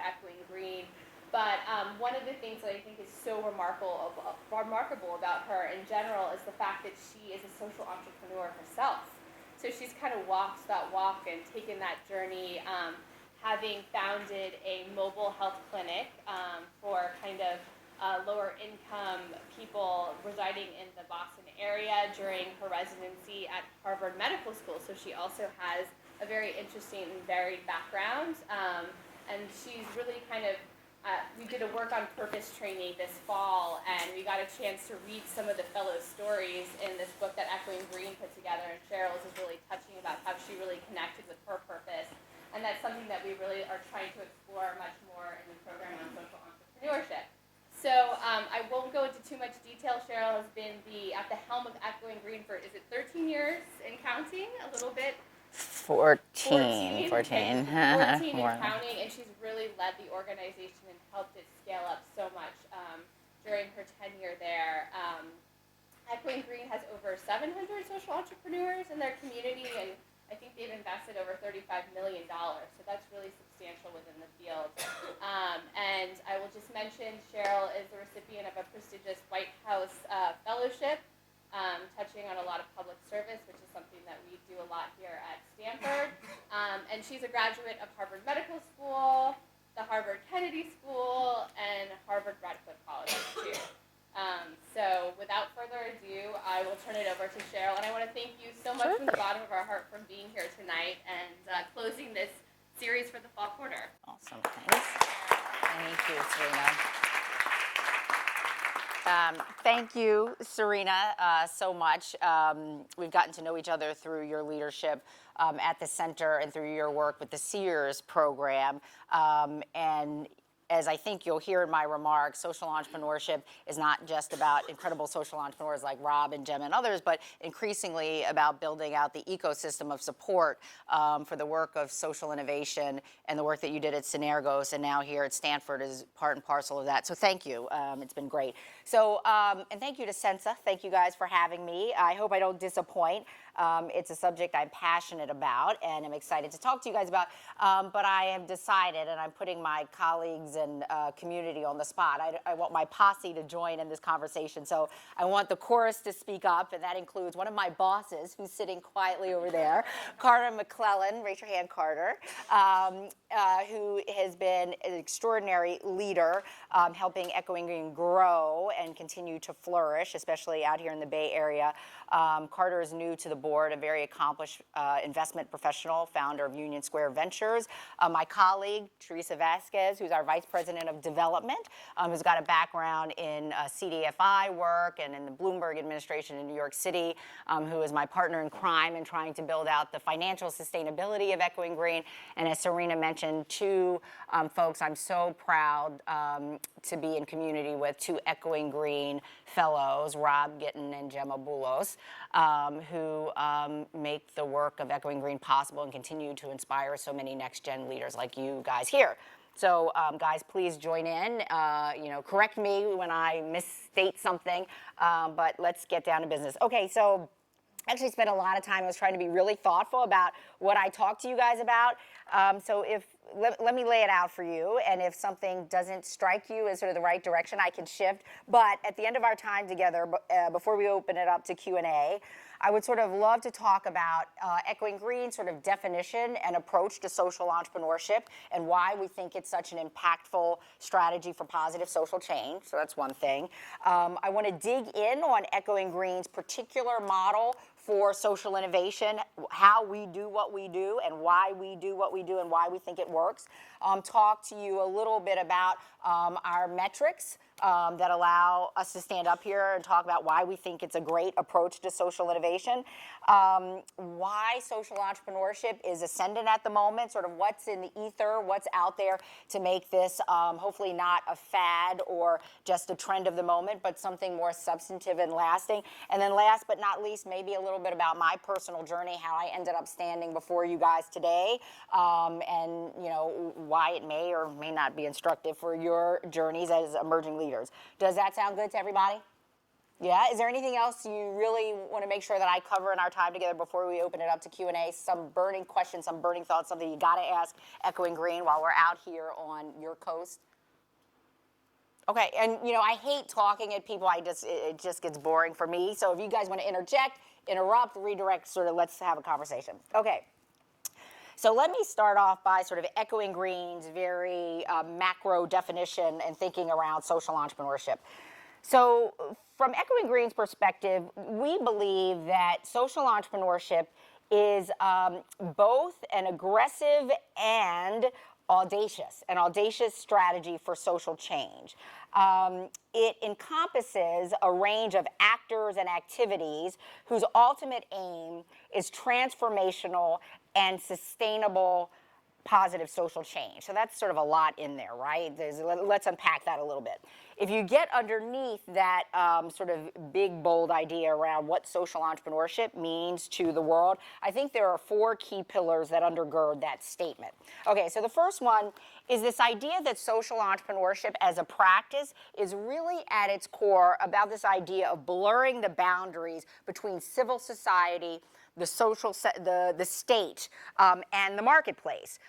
Echoing Green. But one of the things that I think is so remarkable about her in general is the fact that she is a social entrepreneur herself. So she's kind of walked that walk and taken that journey, having founded a mobile health clinic for kind of lower income people residing in the Boston area during her residency at Harvard Medical School. So she also has a very interesting and varied background. And she's really kind of we did a work on purpose training this fall, and we got a chance to read some of the fellow stories in this book that Echoing Green put together, and Cheryl's is really touching about how she really connected with her purpose, and that's something that we really are trying to explore much more in the program on social entrepreneurship. So I won't go into too much detail. Cheryl has been at the helm of Echoing Green for, is it 13 years and counting? A little bit? 14 14 and counting, and she's really led the organization and helped it scale up so much during her tenure there. Echoing Green has over 700 social entrepreneurs in their community, and I think they've invested over $35 million, so that's really substantial within the field. And I will just mention Cheryl is the recipient of a prestigious White House fellowship, touching on a lot of public service, which is something that we do a lot here at Stanford. And she's a graduate of Harvard Medical School, the Harvard Kennedy School, and Harvard Radcliffe College too. So without further ado, I will turn it over to Cheryl. And I want to thank you so much from the bottom of our heart for being here tonight and closing this series for the fall quarter. Awesome, thanks. Thank you, Serena. Thank you, Serena, so much. We've gotten to know each other through your leadership at the center and through your work with the SEERS program. And as I think you'll hear in my remarks, social entrepreneurship is not just about incredible social entrepreneurs like Rob and Jem and others, but increasingly about building out the ecosystem of support for the work of social innovation, and the work that you did at Synergos and now here at Stanford is part and parcel of that. So thank you. It's been great. So, and thank you to Sensa. Thank you guys for having me. I hope I don't disappoint. It's a subject I'm passionate about and I'm excited to talk to you guys about, but I have decided, and I'm putting my colleagues and community on the spot. I want my posse to join in this conversation, so I want the chorus to speak up, and that includes one of my bosses who's sitting quietly over there, Carter McClellan, raise your hand, Carter, who has been an extraordinary leader, helping Echoing Green grow and continue to flourish, especially out here in the Bay Area. Carter is new to the board, a very accomplished investment professional, founder of Union Square Ventures. My colleague, Teresa Vasquez, who's our Vice President of Development, who's got a background in CDFI work and in the Bloomberg administration in New York City, who is my partner in crime in trying to build out the financial sustainability of Echoing Green. And as Serena mentioned, two folks I'm so proud to be in community with, two Echoing Green fellows, Rob Gittin and Gemma Boulos, who make the work of Echoing Green possible and continue to inspire so many next-gen leaders like you guys here. So, guys, please join in. Correct me when I misstate something, but let's get down to business. Okay, so I actually spent a lot of time. I was trying to be really thoughtful about what I talk to you guys about. Let me lay it out for you, and if something doesn't strike you as sort of the right direction, I can shift. But at the end of our time together, before we open it up to Q&A, I would sort of love to talk about Echoing Green's sort of definition and approach to social entrepreneurship and why we think it's such an impactful strategy for positive social change. So that's one thing. I want to dig in on Echoing Green's particular model for social innovation, how we do what we do and why we do what we do and why we think it works. Talk to you a little bit about our metrics that allow us to stand up here and talk about why we think it's a great approach to social innovation, why social entrepreneurship is ascendant at the moment, sort of what's in the ether, what's out there to make this hopefully not a fad or just a trend of the moment, but something more substantive and lasting. And then last but not least, maybe a little bit about my personal journey, how I ended up standing before you guys today, and why it may or may not be instructive for your journeys as emerging leaders. Does that sound good to everybody? Yeah, is there anything else you really want to make sure that I cover in our time together before we open it up to Q&A? Some burning questions, some burning thoughts, something you got to ask Echoing Green while we're out here on your coast? Okay, and I hate talking at people. It just gets boring for me. So if you guys want to interject, interrupt, redirect, sort of let's have a conversation. Okay. So let me start off by sort of echoing Green's very macro definition and thinking around social entrepreneurship. So from Echoing Green's perspective, we believe that social entrepreneurship is both an aggressive and an audacious strategy for social change. It encompasses a range of actors and activities whose ultimate aim is transformational and sustainable positive social change. So that's sort of a lot in there, right? Let's unpack that a little bit. If you get underneath that sort of big, bold idea around what social entrepreneurship means to the world, I think there are 4 key pillars that undergird that statement. Okay, so the first one is this idea that social entrepreneurship as a practice is really at its core about this idea of blurring the boundaries between civil society, the the state, and the marketplace.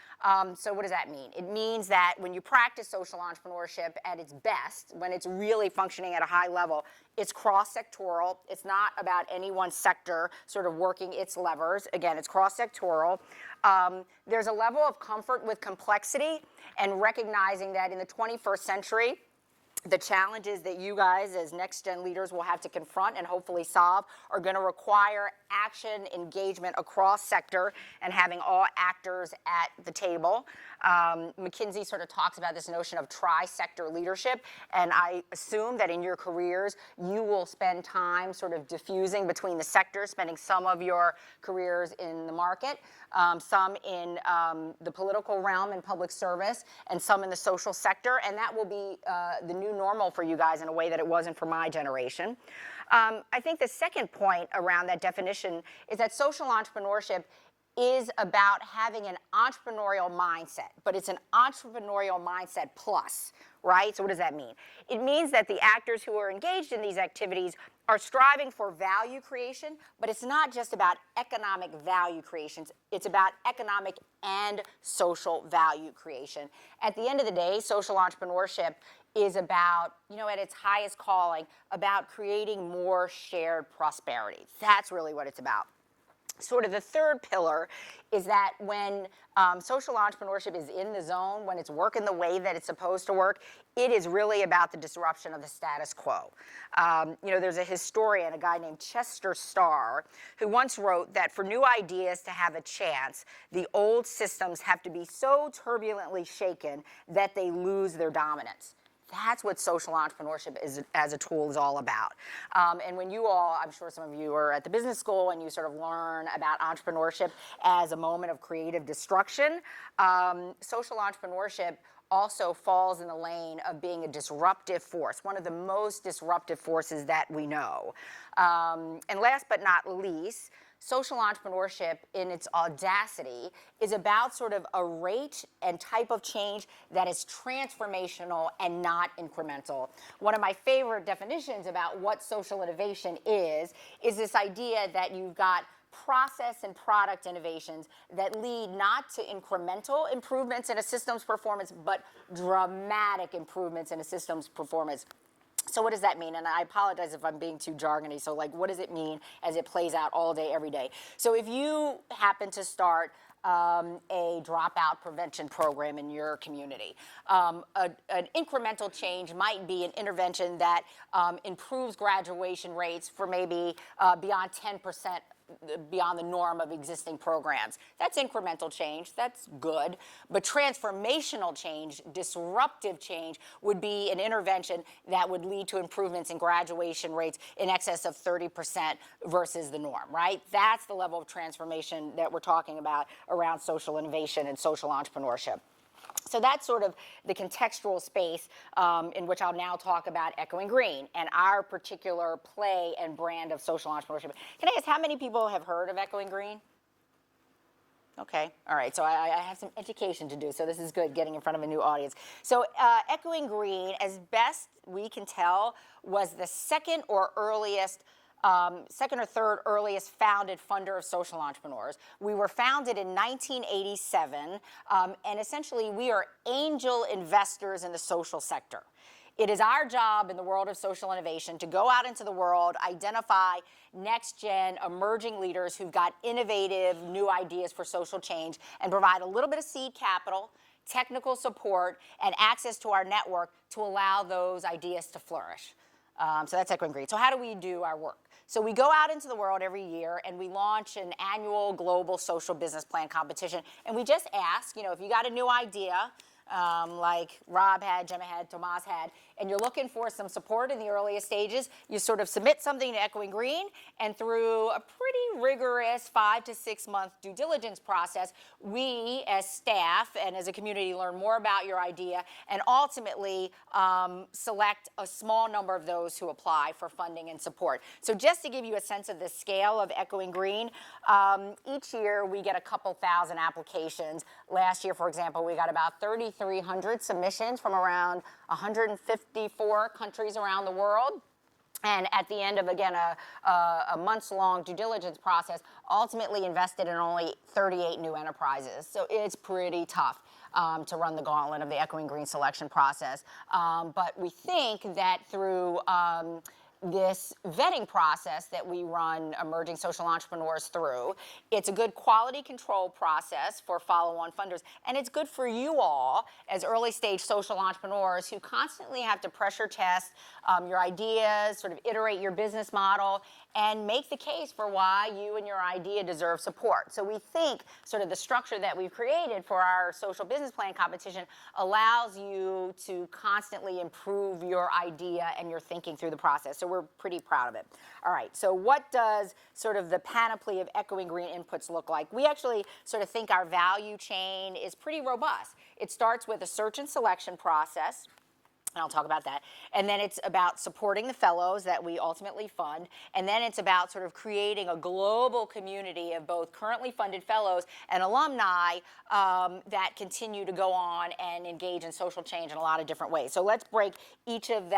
So what does that mean? It means that when you practice social entrepreneurship at its best, when it's really functioning at a high level, it's cross-sectoral. It's not about any one sector sort of working its levers. Again, it's cross-sectoral. There's a level of comfort with complexity and recognizing that in the 21st century, the challenges that you guys as next-gen leaders will have to confront and hopefully solve are going to require action, engagement across sector, and having all actors at the table. McKinsey sort of talks about this notion of tri-sector leadership, and I assume that in your careers you will spend time sort of diffusing between the sectors, spending some of your careers in the market, some in the political realm and public service, and some in the social sector, and that will be the new normal for you guys in a way that it wasn't for my generation. I think the second point around that definition is that social entrepreneurship is about having an entrepreneurial mindset, but it's an entrepreneurial mindset plus, right? So what does that mean? It means that the actors who are engaged in these activities are striving for value creation, but it's not just about economic value creations. It's about economic and social value creation. At the end of the day, social entrepreneurship is about, at its highest calling, about creating more shared prosperity. That's really what it's about. Sort of the third pillar is that when social entrepreneurship is in the zone, when it's working the way that it's supposed to work, it is really about the disruption of the status quo. There's a historian, a guy named Chester Starr, who once wrote that for new ideas to have a chance, the old systems have to be so turbulently shaken that they lose their dominance. That's what social entrepreneurship as a tool is all about. And when you all, I'm sure some of you are at the business school and you sort of learn about entrepreneurship as a moment of creative destruction, social entrepreneurship also falls in the lane of being a disruptive force, one of the most disruptive forces that we know. And last but not least, social entrepreneurship in its audacity is about sort of a rate and type of change that is transformational and not incremental. One of my favorite definitions about what social innovation is this idea that you've got process and product innovations that lead not to incremental improvements in a system's performance, but dramatic improvements in a system's performance. So what does that mean? And I apologize if I'm being too jargony. So what does it mean as it plays out all day, every day? So if you happen to start a dropout prevention program in your community, an incremental change might be an intervention that improves graduation rates for maybe beyond 10% beyond the norm of existing programs. That's incremental change, that's good, but transformational change, disruptive change would be an intervention that would lead to improvements in graduation rates in excess of 30% versus the norm, right? That's the level of transformation that we're talking about around social innovation and social entrepreneurship. So that's sort of the contextual space in which I'll now talk about Echoing Green and our particular play and brand of social entrepreneurship. Can I ask how many people have heard of Echoing Green? Okay, all right, so I have some education to do, so this is good, getting in front of a new audience. So Echoing Green, as best we can tell, was the second or third earliest founded funder of social entrepreneurs. We were founded in 1987, and essentially we are angel investors in the social sector. It is our job in the world of social innovation to go out into the world, identify next-gen emerging leaders who've got innovative new ideas for social change, and provide a little bit of seed capital, technical support, and access to our network to allow those ideas to flourish. So that's Echoing Green. So how do we do our work? So we go out into the world every year and we launch an annual global social business plan competition. And we just ask, if you got a new idea, like Rob had, Gemma had, Tomas had, and you're looking for some support in the earliest stages, you sort of submit something to Echoing Green, and through a pretty rigorous 5 to 6 month due diligence process, we as staff and as a community learn more about your idea and ultimately select a small number of those who apply for funding and support. So just to give you a sense of the scale of Echoing Green, each year we get a couple thousand applications. Last year, for example, we got about 3,300 submissions from around 154 countries around the world. And at the end of, again, a months-long due diligence process, ultimately invested in only 38 new enterprises. So it's pretty tough to run the gauntlet of the Echoing Green selection process. But we think that through this vetting process that we run emerging social entrepreneurs through, it's a good quality control process for follow-on funders, and it's good for you all as early stage social entrepreneurs who constantly have to pressure test your ideas, sort of iterate your business model, and make the case for why you and your idea deserve support. So we think sort of the structure that we've created for our social business plan competition allows you to constantly improve your idea and your thinking through the process. So we're pretty proud of it. All right, so what does sort of the panoply of Echoing Green inputs look like? We actually sort of think our value chain is pretty robust. It starts with a search and selection process, and I'll talk about that. And then it's about supporting the fellows that we ultimately fund. And then it's about sort of creating a global community of both currently funded fellows and alumni that continue to go on and engage in social change in a lot of different ways. So let's break each of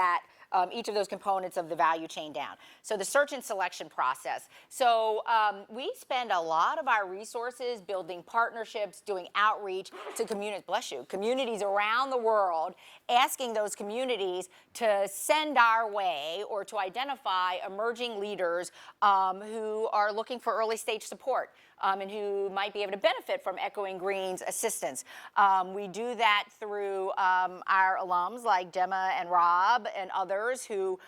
those components of the value chain down. So the search and selection process. So we spend a lot of our resources building partnerships, doing outreach to communities, bless you, communities around the world, asking those communities to send our way or to identify emerging leaders who are looking for early stage support. And who might be able to benefit from Echoing Green's assistance. We do that through our alums like Gemma and Rob and others who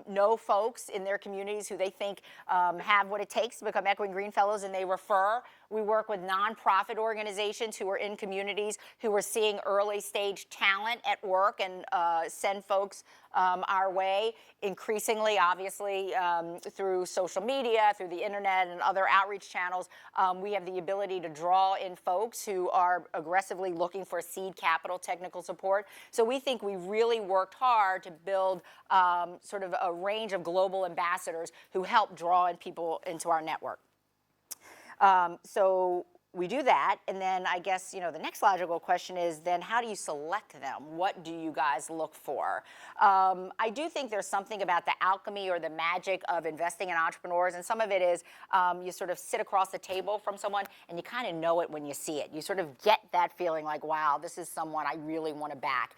know folks in their communities who they think have what it takes to become Echoing Green Fellows, and they refer. We work with nonprofit organizations who are in communities who are seeing early stage talent at work and send folks our way. Increasingly, obviously, through social media, through the internet and other outreach channels, we have the ability to draw in folks who are aggressively looking for seed capital technical support. So we think we really worked hard to build sort of a range of global ambassadors who help draw in people into our network. So we do that, and then I guess, the next logical question is then how do you select them? What do you guys look for? I do think there's something about the alchemy or the magic of investing in entrepreneurs, and some of it is you sort of sit across the table from someone and you kind of know it when you see it. You sort of get that feeling like, wow, this is someone I really want to back.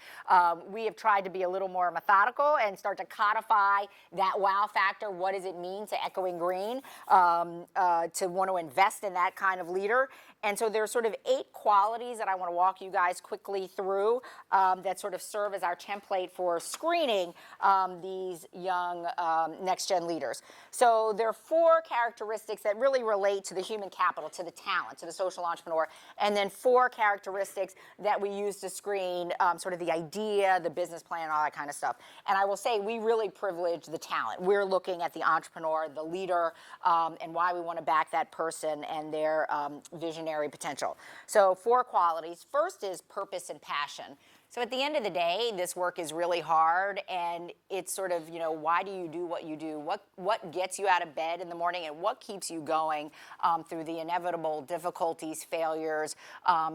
We have tried to be a little more methodical and start to codify that wow factor. What does it mean to Echoing Green to want to invest in that kind of leader? And so there's sort of 8 qualities that I want to walk you guys quickly through that sort of serve as our template for screening these young next-gen leaders. So there are 4 characteristics that really relate to the human capital, to the talent, to the social entrepreneur, and then 4 characteristics that we use to screen sort of the idea, the business plan, all that kind of stuff. And I will say we really privilege the talent. We're looking at the entrepreneur, the leader, and why we want to back that person and their visionary potential. So 4 qualities. First is purpose and passion. So at the end of the day, this work is really hard, and it's sort of, why do you do what you do? What gets you out of bed in the morning, and what keeps you going through the inevitable difficulties, failures,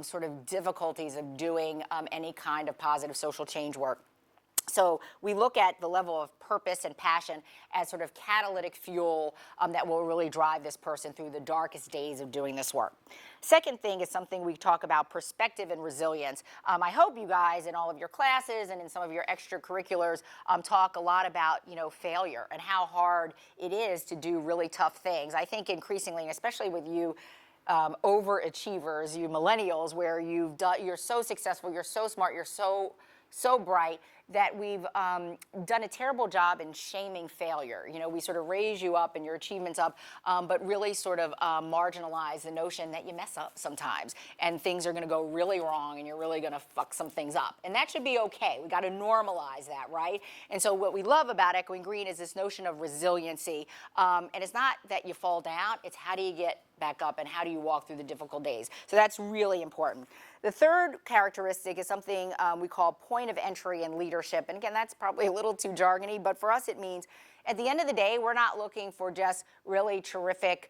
sort of difficulties of doing any kind of positive social change work? So we look at the level of purpose and passion as sort of catalytic fuel that will really drive this person through the darkest days of doing this work. Second thing is something we talk about, perspective and resilience. I hope you guys in all of your classes and in some of your extracurriculars talk a lot about, failure and how hard it is to do really tough things. I think increasingly, and especially with you, overachievers, you millennials, where you're so successful, you're so smart, you're so bright, that we've done a terrible job in shaming failure. We sort of raise you up and your achievements up, but really sort of marginalize the notion that you mess up sometimes and things are going to go really wrong and you're really going to fuck some things up. And that should be okay. We got to normalize that, right? And so what we love about Echoing Green is this notion of resiliency. And it's not that you fall down, it's how do you get back up and how do you walk through the difficult days. So that's really important. The third characteristic is something we call point of entry in leadership. And again, that's probably a little too jargony, but for us it means at the end of the day, we're not looking for just really terrific,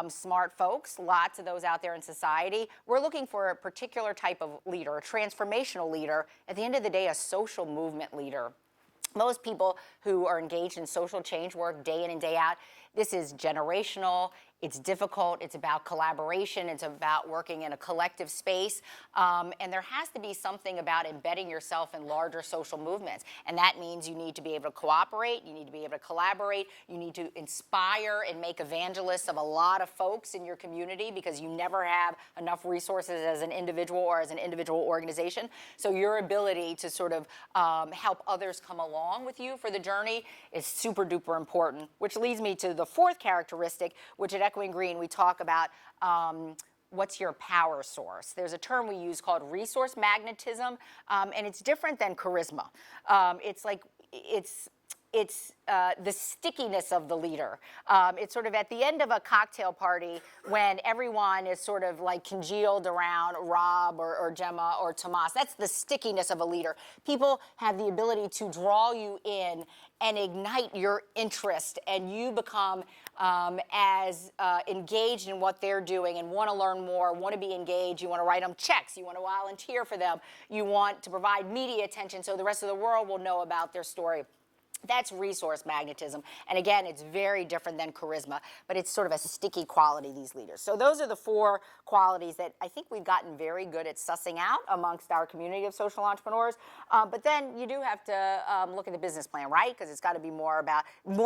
smart folks, lots of those out there in society. We're looking for a particular type of leader, a transformational leader, at the end of the day, a social movement leader. Most people who are engaged in social change work day in and day out, this is generational, it's difficult, it's about collaboration, it's about working in a collective space, and there has to be something about embedding yourself in larger social movements. And that means you need to be able to cooperate, you need to be able to collaborate, you need to inspire and make evangelists of a lot of folks in your community because you never have enough resources as an individual or as an individual organization. So your ability to sort of help others come along with you for the journey is super duper important, which leads me to the fourth characteristic, which at Echoing Green we talk about what's your power source. There's a term we use called resource magnetism, and it's different than charisma. It's the stickiness of the leader. It's sort of at the end of a cocktail party when everyone is sort of like congealed around Rob or Gemma or Tomas. That's the stickiness of a leader. People have the ability to draw you in and ignite your interest, and you become as engaged in what they're doing and want to learn more, want to be engaged, you want to write them checks, you want to volunteer for them, you want to provide media attention so the rest of the world will know about their story. That's resource magnetism. And again, it's very different than charisma, but it's sort of a sticky quality, these leaders. So those are the four qualities that I think we've gotten very good at sussing out amongst our community of social entrepreneurs. But then you do have to look at the business plan, right? Because it's got to be more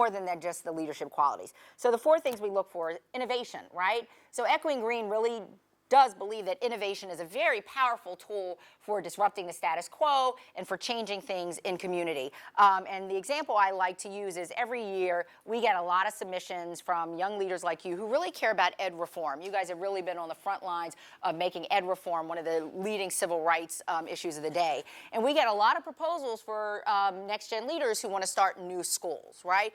than just the leadership qualities. So the four things we look for is innovation, right? So Echoing Green really does believe that innovation is a very powerful tool for disrupting the status quo and for changing things in community. And the example I like to use is every year we get a lot of submissions from young leaders like you who really care about ed reform. You guys have really been on the front lines of making ed reform one of the leading civil rights issues of the day. And we get a lot of proposals for next-gen leaders who want to start new schools, right?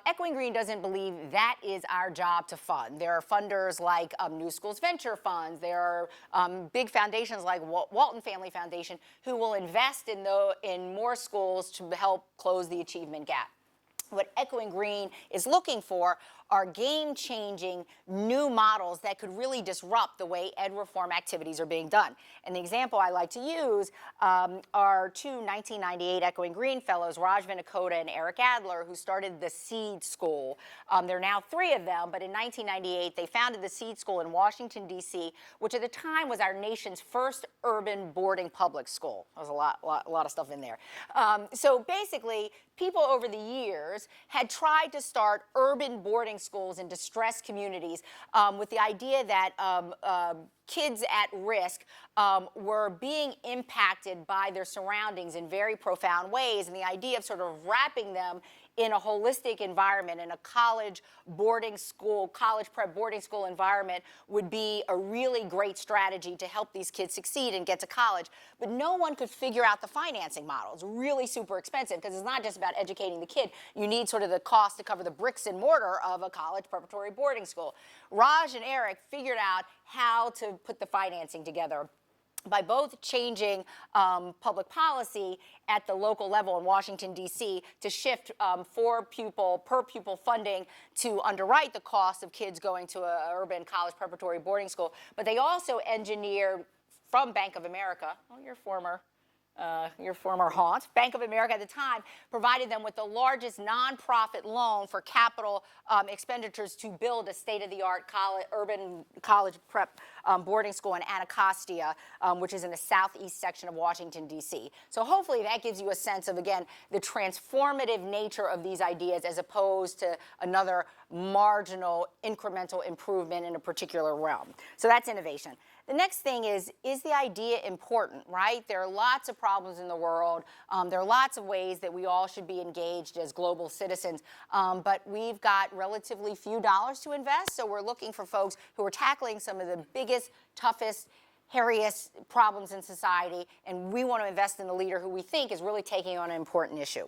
Echoing Green doesn't believe that is our job to fund. There are funders like New Schools Venture Funds. There are big foundations like Walton Family Foundation who will invest in more schools to help close the achievement gap. What Echoing Green is looking for are game-changing new models that could really disrupt the way ed reform activities are being done. And the example I like to use are two 1998 Echoing Green fellows, Raj Vinakota and Eric Adler, who started the Seed School. There are now three of them, but in 1998 they founded the Seed School in Washington, D.C., which at the time was our nation's first urban boarding public school. There was a lot of stuff in there. So basically, people over the years had tried to start urban boarding schools in distressed communities with the idea that kids at risk were being impacted by their surroundings in very profound ways, and the idea of sort of wrapping them in a holistic environment, in a college boarding school, college prep boarding school environment would be a really great strategy to help these kids succeed and get to college. But no one could figure out the financing model. It's really super expensive because it's not just about educating the kid. You need sort of the cost to cover the bricks and mortar of a college preparatory boarding school. Raj and Eric figured out how to put the financing together. by both changing public policy at the local level in Washington, D.C. to shift per pupil funding to underwrite the cost of kids going to an urban college preparatory boarding school. But they also engineered from Bank of America, your former haunt, Bank of America at the time, provided them with the largest nonprofit loan for capital expenditures to build a state-of-the-art urban college prep boarding school in Anacostia, which is in the southeast section of Washington, D.C. So hopefully that gives you a sense of, again, the transformative nature of these ideas as opposed to another marginal incremental improvement in a particular realm. So that's innovation. The next thing is the idea important, right? There are lots of problems in the world. There are lots of ways that we all should be engaged as global citizens, but we've got relatively few dollars to invest, so we're looking for folks who are tackling some of the biggest, toughest, hairiest problems in society, and we want to invest in the leader who we think is really taking on an important issue.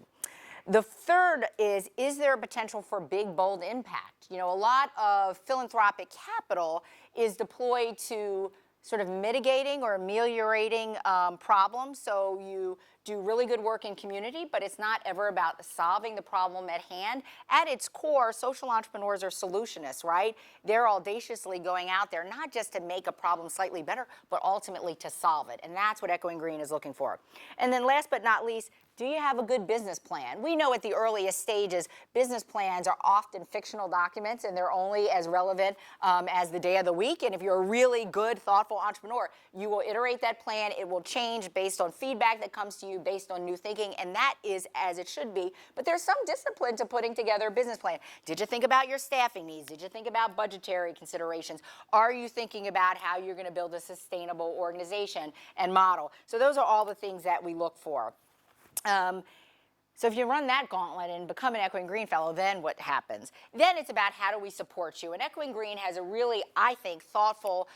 The third is there a potential for big, bold impact? You know, a lot of philanthropic capital is deployed to sort of mitigating or ameliorating problems. So you do really good work in community, but it's not ever about solving the problem at hand. At its core, social entrepreneurs are solutionists, right? They're audaciously going out there, not just to make a problem slightly better, but ultimately to solve it. And that's what Echoing Green is looking for. And then last but not least, do you have a good business plan? We know at the earliest stages, business plans are often fictional documents, and they're only as relevant as the day of the week. And if you're a really good, thoughtful entrepreneur, you will iterate that plan. It will change based on feedback that comes to you, based on new thinking, and that is as it should be. But there's some discipline to putting together a business plan. Did you think about your staffing needs? Did you think about budgetary considerations? Are you thinking about how you're going to build a sustainable organization and model? So those are all the things that we look for. So if you run that gauntlet and become an Echoing Green Fellow, then what happens? Then it's about how do we support you? And Echoing Green has a really, I think, thoughtful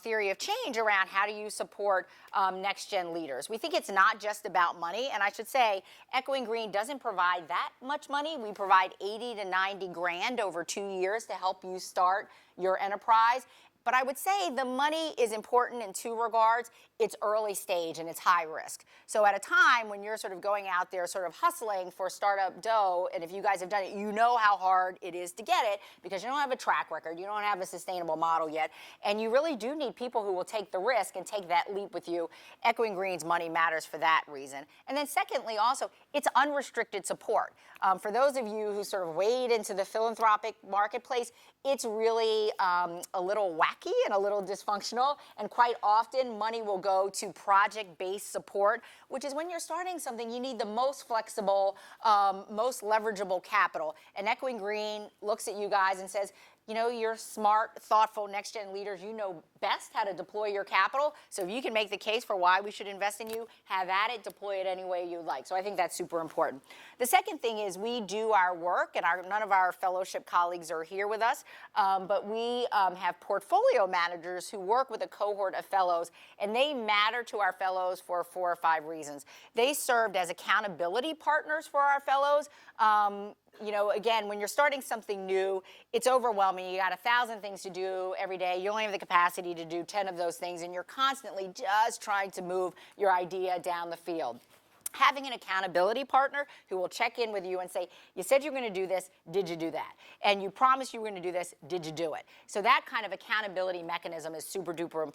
theory of change around how do you support next-gen leaders. We think it's not just about money, and I should say Echoing Green doesn't provide that much money. We provide 80 to 90 grand over 2 years to help you start your enterprise. But I would say the money is important in two regards. It's early stage and it's high risk. So at a time when you're sort of going out there sort of hustling for startup dough, and if you guys have done it, you know how hard it is to get it because you don't have a track record, you don't have a sustainable model yet, and you really do need people who will take the risk and take that leap with you. Echoing Green's money matters for that reason. And then secondly, also, it's unrestricted support. For those of you who sort of wade into the philanthropic marketplace, it's really a little wacky and a little dysfunctional, and quite often money will go to project-based support, which is when you're starting something, you need the most flexible, most leverageable capital. And Echoing Green looks at you guys and says, you know, you're smart, thoughtful, next-gen leaders. You know best how to deploy your capital. So if you can make the case for why we should invest in you, have at it, deploy it any way you like. So I think that's super important. The second thing is we do our work, and none of our fellowship colleagues are here with us, but we have portfolio managers who work with a cohort of fellows, and they matter to our fellows for 4 or 5 reasons. They served as accountability partners for our fellows. You know, again, when you're starting something new, it's overwhelming. You got 1,000 things to do every day. You only have the capacity to do 10 of those things, and you're constantly just trying to move your idea down the field. Having an accountability partner who will check in with you and say, you said you were going to do this, did you do that? And you promised you were going to do this, did you do it? So that kind of accountability mechanism is super duper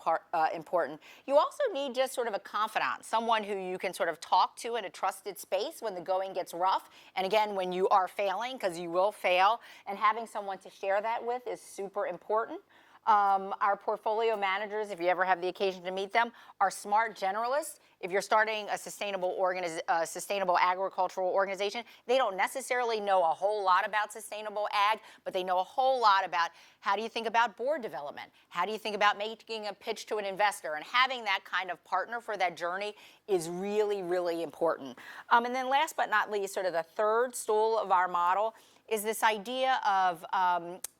important. You also need just sort of a confidant, someone who you can sort of talk to in a trusted space when the going gets rough. And again, when you are failing, because you will fail, and having someone to share that with is super important. Our portfolio managers, if you ever have the occasion to meet them, are smart generalists. If you're starting a sustainable agricultural organization, they don't necessarily know a whole lot about sustainable ag, but they know a whole lot about how do you think about board development? How do you think about making a pitch to an investor? And having that kind of partner for that journey is really, really important. And then last but not least, sort of the third stool of our model is this idea of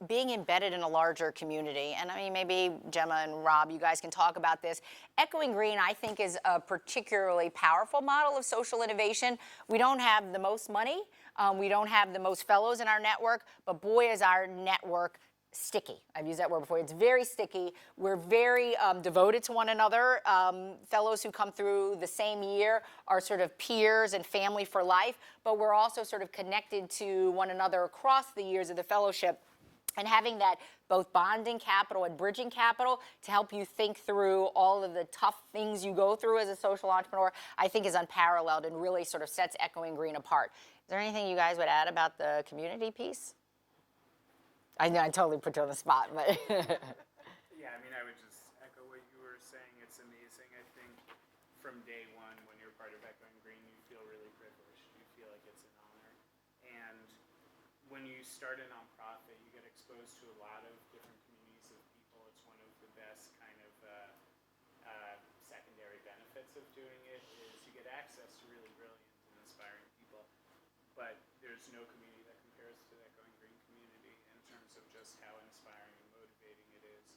being embedded in a larger community. And I mean, maybe Gemma and Rob, you guys can talk about this. Echoing Green, I think, is a particularly powerful model of social innovation. We don't have the most money. We don't have the most fellows in our network, but boy, is our network sticky. I've used that word before. It's very sticky. We're very devoted to one another. Fellows who come through the same year are sort of peers and family for life, but we're also sort of connected to one another across the years of the fellowship. And having that both bonding capital and bridging capital to help you think through all of the tough things you go through as a social entrepreneur, I think is unparalleled and really sort of sets Echoing Green apart. Is there anything you guys would add about the community piece? I know I totally put you on the spot, but Yeah, I mean, I would just echo what you were saying. It's amazing. I think from day one, when you're part of Echoing Green, you feel really privileged. You feel like it's an honor. And when you start a nonprofit, you get exposed to a lot of different communities of people. It's one of the best kind of secondary benefits of doing it is you get access to really brilliant and inspiring people. But there's no community that compares to that Going Green community in terms of just how inspiring and motivating it is.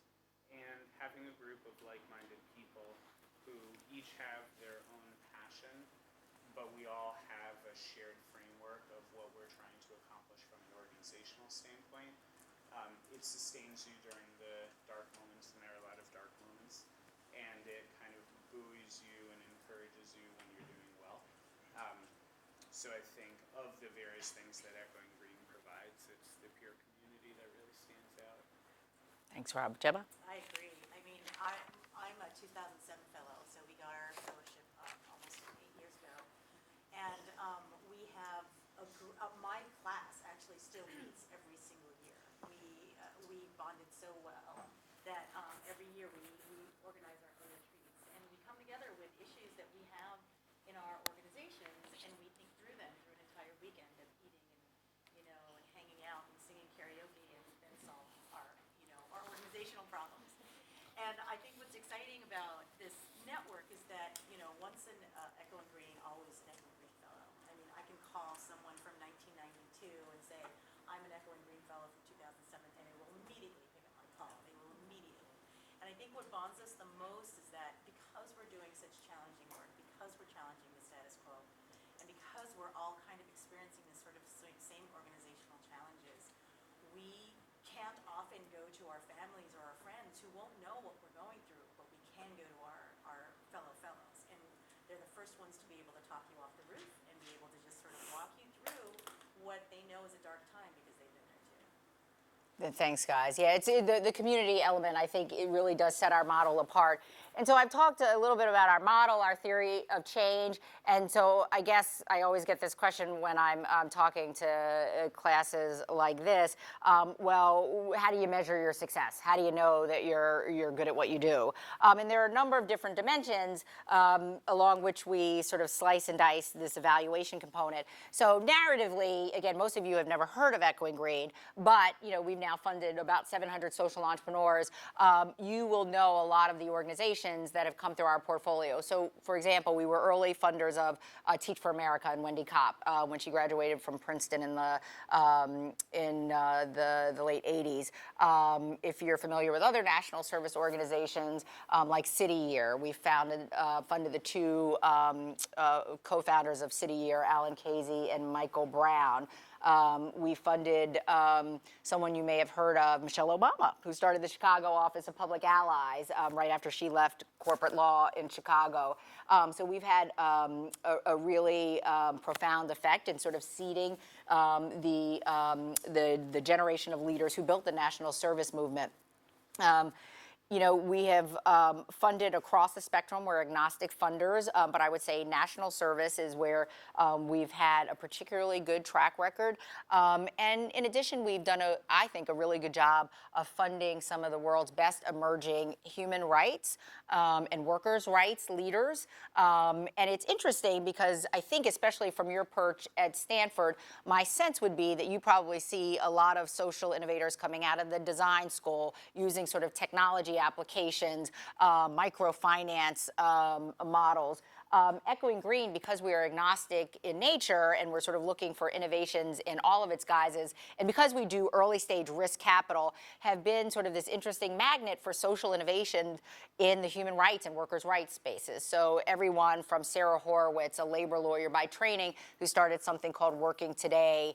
And having a group of like-minded people who each have their own passion, but we all have a shared framework of what we're trying to accomplish from an organizational standpoint. It sustains you during the dark moments, and there are a lot of dark moments, and it kind of buoys you and encourages you when you're doing well. So I think of the various things that Echoing Green provides, it's the peer community that really stands out. thanks, Rob. Gemma? I agree. I mean, I'm a 2007 fellow, so we got our fellowship almost 8 years ago. And we have, my class actually still meets every single year. We bonded so well that every year we organize our own retreats. And we come together with issues that we have in our organizations, and we think through them through an entire weekend of eating and hanging out and singing karaoke, and then solve our organizational problems. And I think what's exciting about this network is that, once an Echoing Green, always an Echoing Green fellow. I mean, I can call someone from 1992 and say, I'm an Echoing Green fellow from 2007, and they will immediately pick up my call. They will immediately. And I think what bonds us the most is that because we're doing such challenging work, because we're challenging the status quo, and because we're all kind of experiencing this sort of same organizational challenges, we can't often go to our families or our friends who won't know what we're going through, but we can go to our fellow fellows. And they're the first ones to be able to talk you off the roof and be able to just sort of walk you through what they know is a dark time because they've been there too. Thanks, guys. Yeah, it's the community element. I think it really does set our model apart. And so I've talked a little bit about our model, our theory of change. And so I guess I always get this question when I'm talking to classes like this. Well, how do you measure your success? How do you know that you're good at what you do? And there are a number of different dimensions along which we sort of slice and dice this evaluation component. So narratively, again, most of you have never heard of Echoing Green, but we've now funded about 700 social entrepreneurs. You will know a lot of the organizations that have come through our portfolio. So, for example, we were early funders of Teach for America and Wendy Kopp when she graduated from Princeton in the late 80s. If you're familiar with other national service organizations like City Year, we funded the two co-founders of City Year, Alan Casey and Michael Brown. We funded someone you may have heard of, Michelle Obama, who started the Chicago Office of Public Allies right after she left corporate law in Chicago. So we've had a really profound effect in sort of seeding the generation of leaders who built the national service movement. We have funded across the spectrum. We're agnostic funders, but I would say national service is where we've had a particularly good track record. And in addition, we've done, I think, a really good job of funding some of the world's best emerging human rights and workers' rights leaders. And it's interesting because I think, especially from your perch at Stanford, my sense would be that you probably see a lot of social innovators coming out of the design school using sort of technology applications, microfinance models. Echoing Green, because we are agnostic in nature and we're sort of looking for innovations in all of its guises, and because we do early stage risk capital, have been sort of this interesting magnet for social innovation in the human rights and workers' rights spaces. So everyone from Sarah Horowitz, a labor lawyer by training, who started something called Working Today,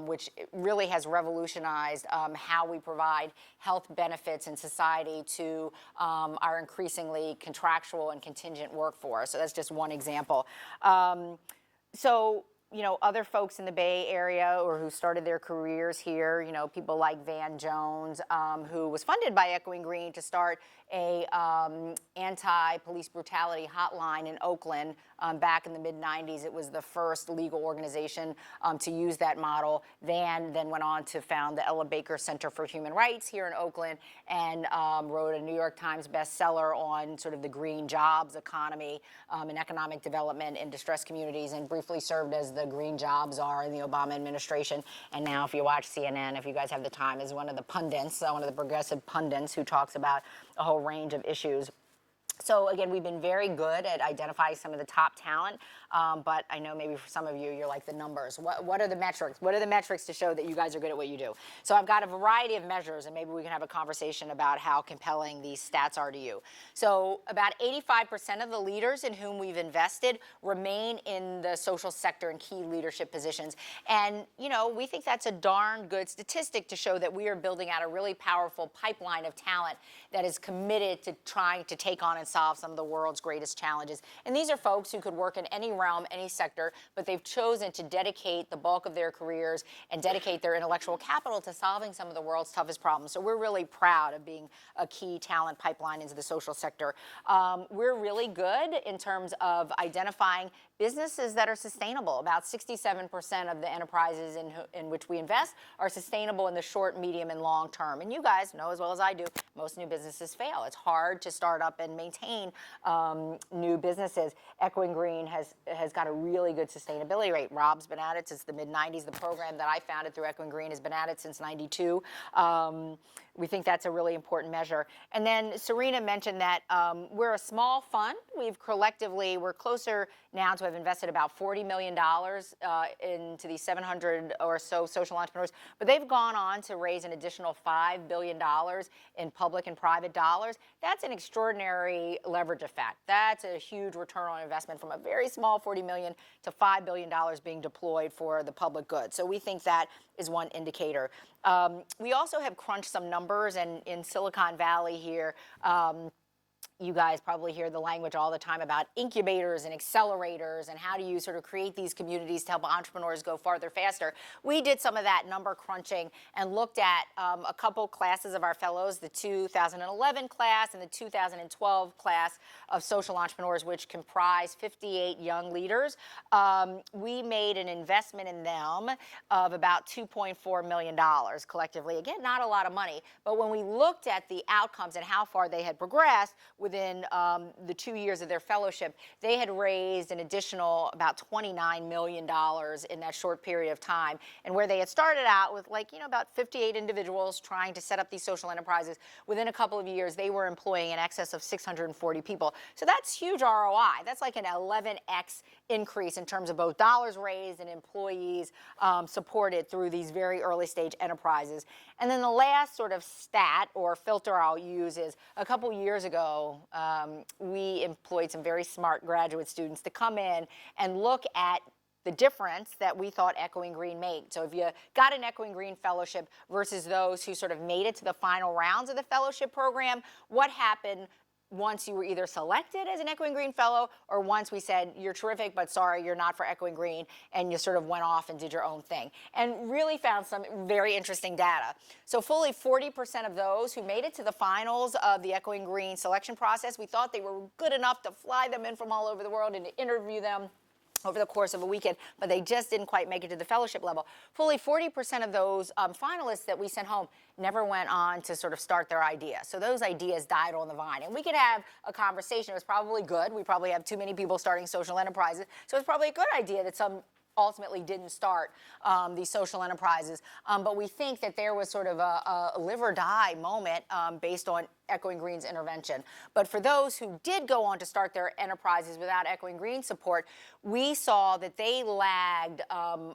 which really has revolutionized how we provide health benefits in society to our increasingly contractual and contingent workforce. So that's just one example. So, other folks in the Bay Area or who started their careers here, people like Van Jones, who was funded by Echoing Green to start a anti-police brutality hotline in Oakland back in the mid-90s. It was the first legal organization to use that model. Van then went on to found the Ella Baker Center for Human Rights here in Oakland and wrote a New York Times bestseller on sort of the green jobs economy and economic development in distressed communities, and briefly served as the green jobs czar in the Obama administration. And now if you watch CNN, if you guys have the time, is one of the pundits, one of the progressive pundits who talks about a whole range of issues. So again, we've been very good at identifying some of the top talent, but I know maybe for some of you, you're like the numbers. What are the metrics? What are the metrics to show that you guys are good at what you do? So I've got a variety of measures, and maybe we can have a conversation about how compelling these stats are to you. So about 85% of the leaders in whom we've invested remain in the social sector and key leadership positions. And, we think that's a darn good statistic to show that we are building out a really powerful pipeline of talent that is committed to trying to take on and solve some of the world's greatest challenges. And these are folks who could work in any realm, any sector, but they've chosen to dedicate the bulk of their careers and dedicate their intellectual capital to solving some of the world's toughest problems. So we're really proud of being a key talent pipeline into the social sector. We're really good in terms of identifying businesses that are sustainable. About 67% of the enterprises in which we invest are sustainable in the short, medium, and long term. And you guys know as well as I do, most new businesses fail. It's hard to start up and maintain new businesses. Echoing Green has got a really good sustainability rate. Rob's been at it since the mid-90s. The program that I founded through Echoing Green has been at it since 92. We think that's a really important measure. And then Serena mentioned that we're a small fund. We're closer now to have invested about $40 million into these 700 or so social entrepreneurs, but they've gone on to raise an additional $5 billion in public and private dollars. That's an extraordinary leverage effect. That's a huge return on investment from a very small $40 million to $5 billion being deployed for the public good. So we think that is one indicator. We also have crunched some numbers, and in Silicon Valley here, you guys probably hear the language all the time about incubators and accelerators and how do you sort of create these communities to help entrepreneurs go farther, faster. We did some of that number crunching and looked at a couple classes of our fellows, the 2011 class and the 2012 class of social entrepreneurs, which comprise 58 young leaders. We made an investment in them of about $2.4 million collectively. Again, not a lot of money, but when we looked at the outcomes and how far they had progressed within the 2 years of their fellowship, they had raised an additional about $29 million in that short period of time. And where they had started out with about 58 individuals trying to set up these social enterprises, within a couple of years, they were employing in excess of 640 people. So that's huge ROI. That's like an 11x increase in terms of both dollars raised and employees supported through these very early stage enterprises. And then the last sort of stat or filter I'll use is a couple years ago, we employed some very smart graduate students to come in and look at the difference that we thought Echoing Green made. So if you got an Echoing Green fellowship versus those who sort of made it to the final rounds of the fellowship program, what happened once you were either selected as an Echoing Green fellow or once we said, you're terrific, but sorry, you're not for Echoing Green, and you sort of went off and did your own thing. And really found some very interesting data. So fully 40% of those who made it to the finals of the Echoing Green selection process, we thought they were good enough to fly them in from all over the world and to interview them over the course of a weekend, but they just didn't quite make it to the fellowship level. Fully 40% of those finalists that we sent home never went on to sort of start their idea. So those ideas died on the vine. And we could have a conversation. It was probably good. We probably have too many people starting social enterprises. So it's probably a good idea that some ultimately didn't start these social enterprises. But we think that there was sort of a live or die moment based on Echoing Green's intervention. But for those who did go on to start their enterprises without Echoing Green support, we saw that they lagged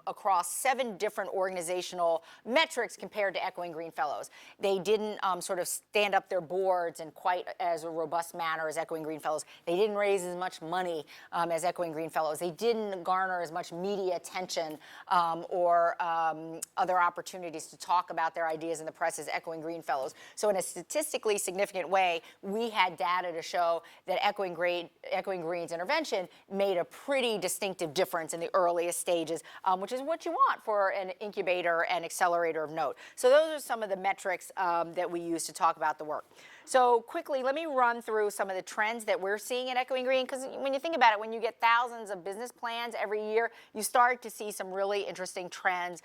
across 7 different organizational metrics compared to Echoing Green Fellows. They didn't sort of stand up their boards in quite as a robust manner as Echoing Green Fellows. They didn't raise as much money as Echoing Green Fellows. They didn't garner as much media attention or other opportunities to talk about their ideas in the press as Echoing Green Fellows. So in a statistically significant way, we had data to show that Echoing Green's intervention made a pretty distinctive difference in the earliest stages, which is what you want for an incubator and accelerator of note. So those are some of the metrics that we use to talk about the work. So quickly, let me run through some of the trends that we're seeing at Echoing Green, because when you think about it, when you get thousands of business plans every year, you start to see some really interesting trends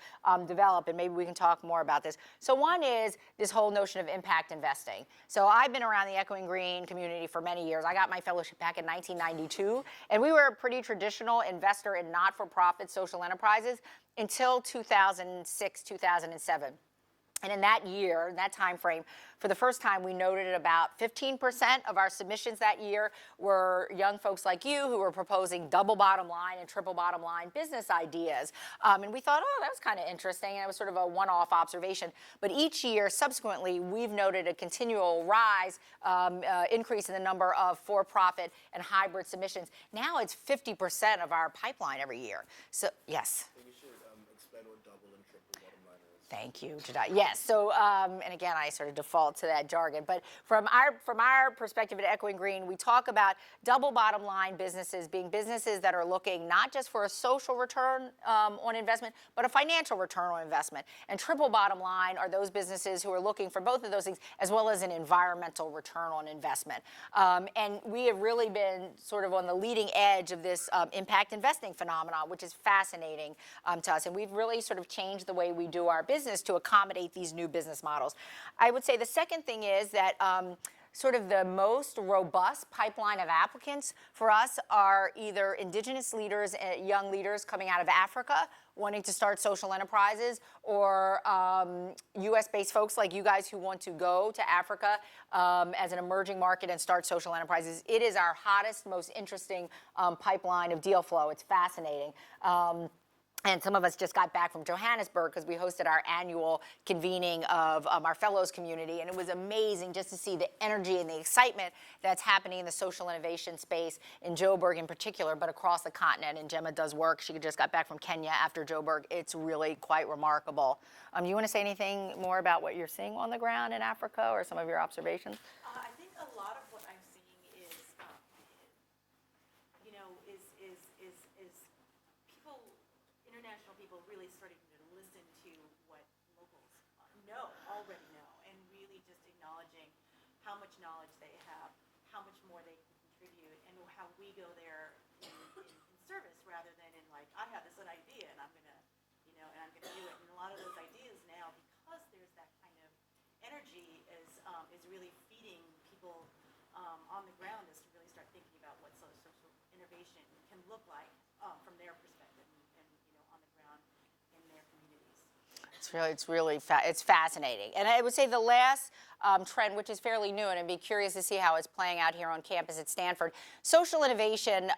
develop, and maybe we can talk more about this. So one is this whole notion of impact investing. So I've been around the Echoing Green community for many years. I got my fellowship back in 1992, and we were a pretty traditional investor in not-for-profit social enterprises until 2006, 2007. And in that year, in that time frame, for the first time, we noted about 15% of our submissions that year were young folks like you who were proposing double bottom line and triple bottom line business ideas. And we thought, oh, that was kind of interesting. And it was sort of a one-off observation. But each year, subsequently, we've noted a continual rise, increase in the number of for-profit and hybrid submissions. Now it's 50% of our pipeline every year. So, yes. Explain what double and triple bottom line is. Thank you, Jedi. Yes. So, and again, I sort of default to that jargon. But from our perspective at Echoing Green, we talk about double bottom line businesses being businesses that are looking not just for a social return on investment, but a financial return on investment. And triple bottom line are those businesses who are looking for both of those things, as well as an environmental return on investment. And we have really been sort of on the leading edge of this impact investing phenomenon, which is fascinating to us. And we've really sort of changed the way we do our business to accommodate these new business models. I would say the second thing is that sort of the most robust pipeline of applicants for us are either indigenous leaders, young leaders coming out of Africa wanting to start social enterprises, or US-based folks like you guys who want to go to Africa as an emerging market and start social enterprises. It is our hottest, most interesting pipeline of deal flow. It's fascinating. And some of us just got back from Johannesburg because we hosted our annual convening of our fellows community, and it was amazing just to see the energy and the excitement that's happening in the social innovation space in Joburg in particular, but across the continent. And Gemma does work. She just got back from Kenya after Joburg. It's really quite remarkable. You want to say anything more about what you're seeing on the ground in Africa or some of your observations? I think a lot of what I'm seeing is, people, international people, really starting to listen to what locals already know, and really just acknowledging how much knowledge they have, how much more they can contribute, and how we go there in service rather than in like, I have this idea and I'm gonna do it. And a lot of those ideas now, because there's that kind of energy, is really feeding people on the ground, is to really start thinking about what social innovation can look like from their perspective and on the ground in their communities. It's fascinating. And I would say the last trend, which is fairly new, and I'd be curious to see how it's playing out here on campus at Stanford, social innovation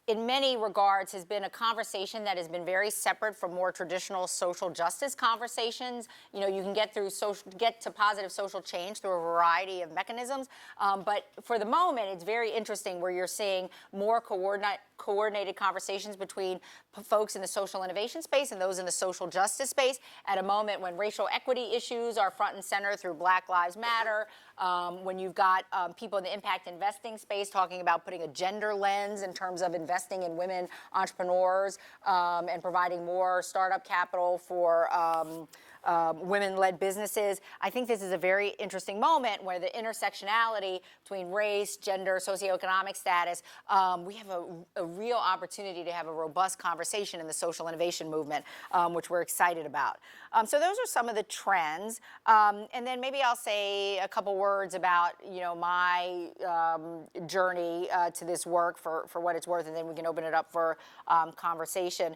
in many regards has been a conversation that has been very separate from more traditional social justice conversations. You know, you can get to positive social change through a variety of mechanisms, but for the moment, it's very interesting where you're seeing more coordinated conversations between folks in the social innovation space and those in the social justice space at a moment when racial equity issues are front and center through Black Lives Matter, when you've got people in the impact investing space talking about putting a gender lens in terms of investing in women entrepreneurs and providing more startup capital for women-led businesses. I think this is a very interesting moment where the intersectionality between race, gender, socioeconomic status, we have a real opportunity to have a robust conversation in the social innovation movement, which we're excited about. So those are some of the trends. And then maybe I'll say a couple words words about, my journey to this work for what it's worth, and then we can open it up for conversation.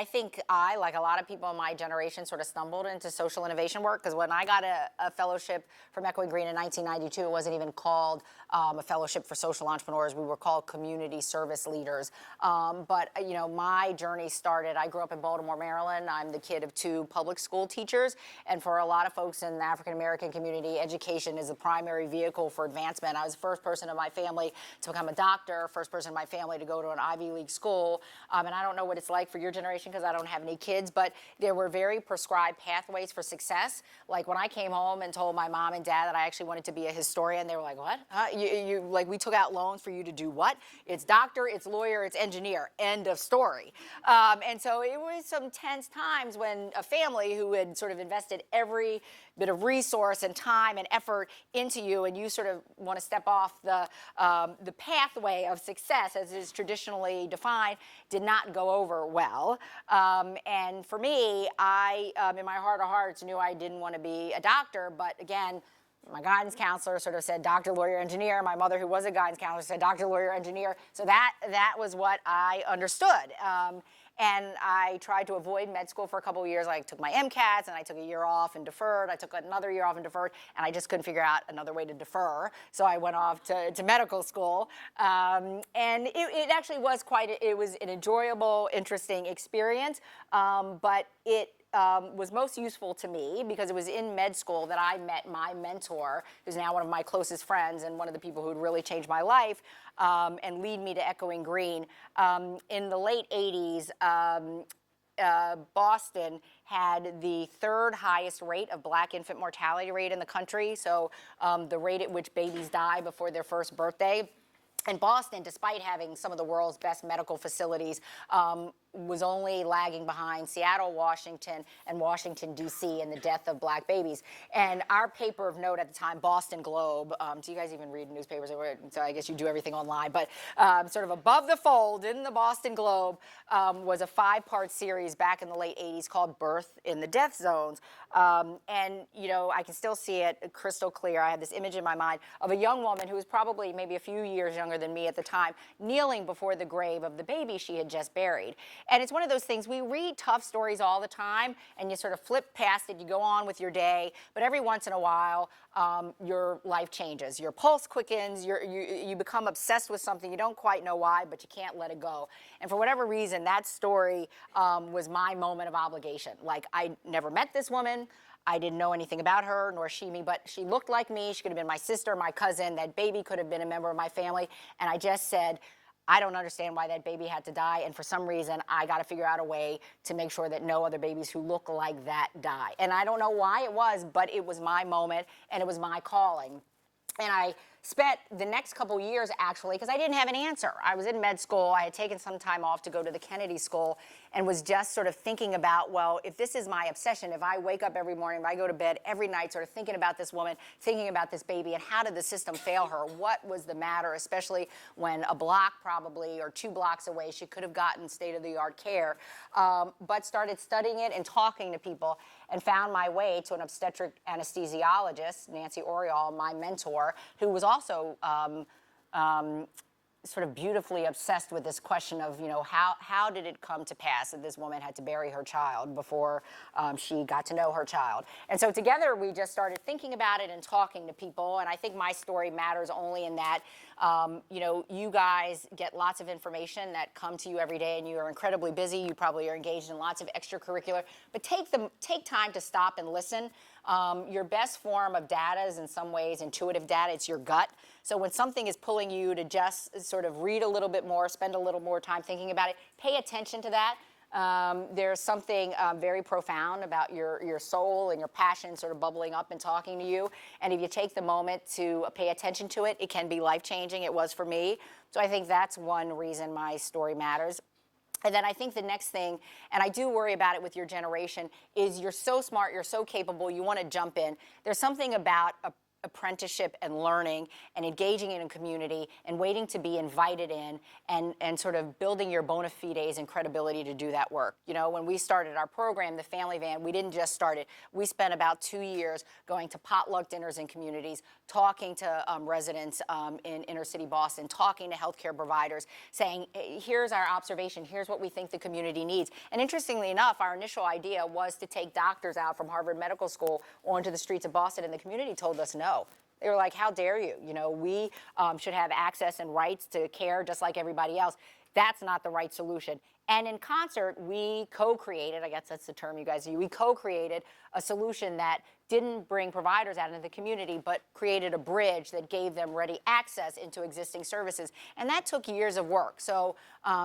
I think I, like a lot of people in my generation, sort of stumbled into social innovation work, because when I got a fellowship from Echoing Green in 1992, it wasn't even called a fellowship for social entrepreneurs. We were called community service leaders. But my journey started, I grew up in Baltimore, Maryland. I'm the kid of 2 public school teachers. And for a lot of folks in the African-American community, education is the primary vehicle for advancement. I was the first person in my family to become a doctor, first person in my family to go to an Ivy League school. And I don't know what it's like for your generation, because I don't have any kids, but there were very prescribed pathways for success. Like when I came home and told my mom and dad that I actually wanted to be a historian, they were like, "What? Like, we took out loans for you to do what? It's doctor, it's lawyer, it's engineer. End of story." And so it was some tense times when a family who had sort of invested every bit of resource and time and effort into you, and you sort of want to step off the pathway of success as is traditionally defined, did not go over well. And for me, I, in my heart of hearts, knew I didn't want to be a doctor, but again, my guidance counselor sort of said doctor, lawyer, engineer. My mother, who was a guidance counselor, said doctor, lawyer, engineer. So that was what I understood. And I tried to avoid med school for a couple of years. I took my MCATs, and I took a year off and deferred. I took another year off and deferred, and I just couldn't figure out another way to defer. So I went off to medical school. And it actually was it was an enjoyable, interesting experience, but it was most useful to me because it was in med school that I met my mentor, who's now one of my closest friends and one of the people who really changed my life and lead me to Echoing Green. In the late 80s, Boston had the 3rd highest rate of black infant mortality rate in the country, so the rate at which babies die before their first birthday. And Boston, despite having some of the world's best medical facilities, was only lagging behind Seattle, Washington, and Washington, D.C. in the death of black babies. And our paper of note at the time, Boston Globe, do you guys even read newspapers? So I guess you do everything online, but sort of above the fold in the Boston Globe was a 5-part series back in the late 80s called Birth in the Death Zones. And, I can still see it crystal clear. I have this image in my mind of a young woman who was probably maybe a few years younger than me at the time, kneeling before the grave of the baby she had just buried. And it's one of those things, we read tough stories all the time, and you sort of flip past it, you go on with your day, but every once in a while, your life changes. Your pulse quickens, you become obsessed with something, you don't quite know why, but you can't let it go. And for whatever reason, that story was my moment of obligation. Like, I never met this woman, I didn't know anything about her, nor she me, but she looked like me, she could have been my sister, my cousin, that baby could have been a member of my family, and I just said, I don't understand why that baby had to die, and for some reason, I got to figure out a way to make sure that no other babies who look like that die. And I don't know why it was, but it was my moment, and it was my calling. And I spent the next couple years, actually, because I didn't have an answer. I was in med school. I had taken some time off to go to the Kennedy School and was just sort of thinking about, well, if this is my obsession, if I wake up every morning, if I go to bed every night sort of thinking about this woman, thinking about this baby, and how did the system fail her? What was the matter, especially when a block probably or 2 blocks away, she could have gotten state-of-the-art care, but started studying it and talking to people and found my way to an obstetric anesthesiologist, Nancy Oriol, my mentor, who was also sort of beautifully obsessed with this question of, how did it come to pass that this woman had to bury her child before she got to know her child? And so together we just started thinking about it and talking to people, and I think my story matters only in that, you guys get lots of information that come to you every day, and you are incredibly busy. You probably are engaged in lots of extracurricular, but take time to stop and listen. Your best form of data is in some ways intuitive data. It's your gut. So when something is pulling you to just sort of read a little bit more, spend a little more time thinking about it, pay attention to that. There's something very profound about your soul and your passion sort of bubbling up and talking to you. And if you take the moment to pay attention to it, it can be life-changing. It was for me. So I think that's one reason my story matters. And then I think the next thing, and I do worry about it with your generation, is you're so smart, you're so capable, you want to jump in. There's something about apprenticeship and learning and engaging in a community and waiting to be invited in and sort of building your bona fides and credibility to do that work. You know, when we started our program, the Family Van, we didn't just start it. We spent about 2 years going to potluck dinners in communities, talking to residents in inner city Boston, talking to healthcare providers, saying, here's our observation, here's what we think the community needs. And interestingly enough, our initial idea was to take doctors out from Harvard Medical School onto the streets of Boston, and the community told us no. They were like, how dare you? You know, we should have access and rights to care just like everybody else. That's not the right solution. And in concert, we co-created, I guess that's the term you guys use, we co-created a solution that didn't bring providers out into the community, but created a bridge that gave them ready access into existing services. And that took years of work. So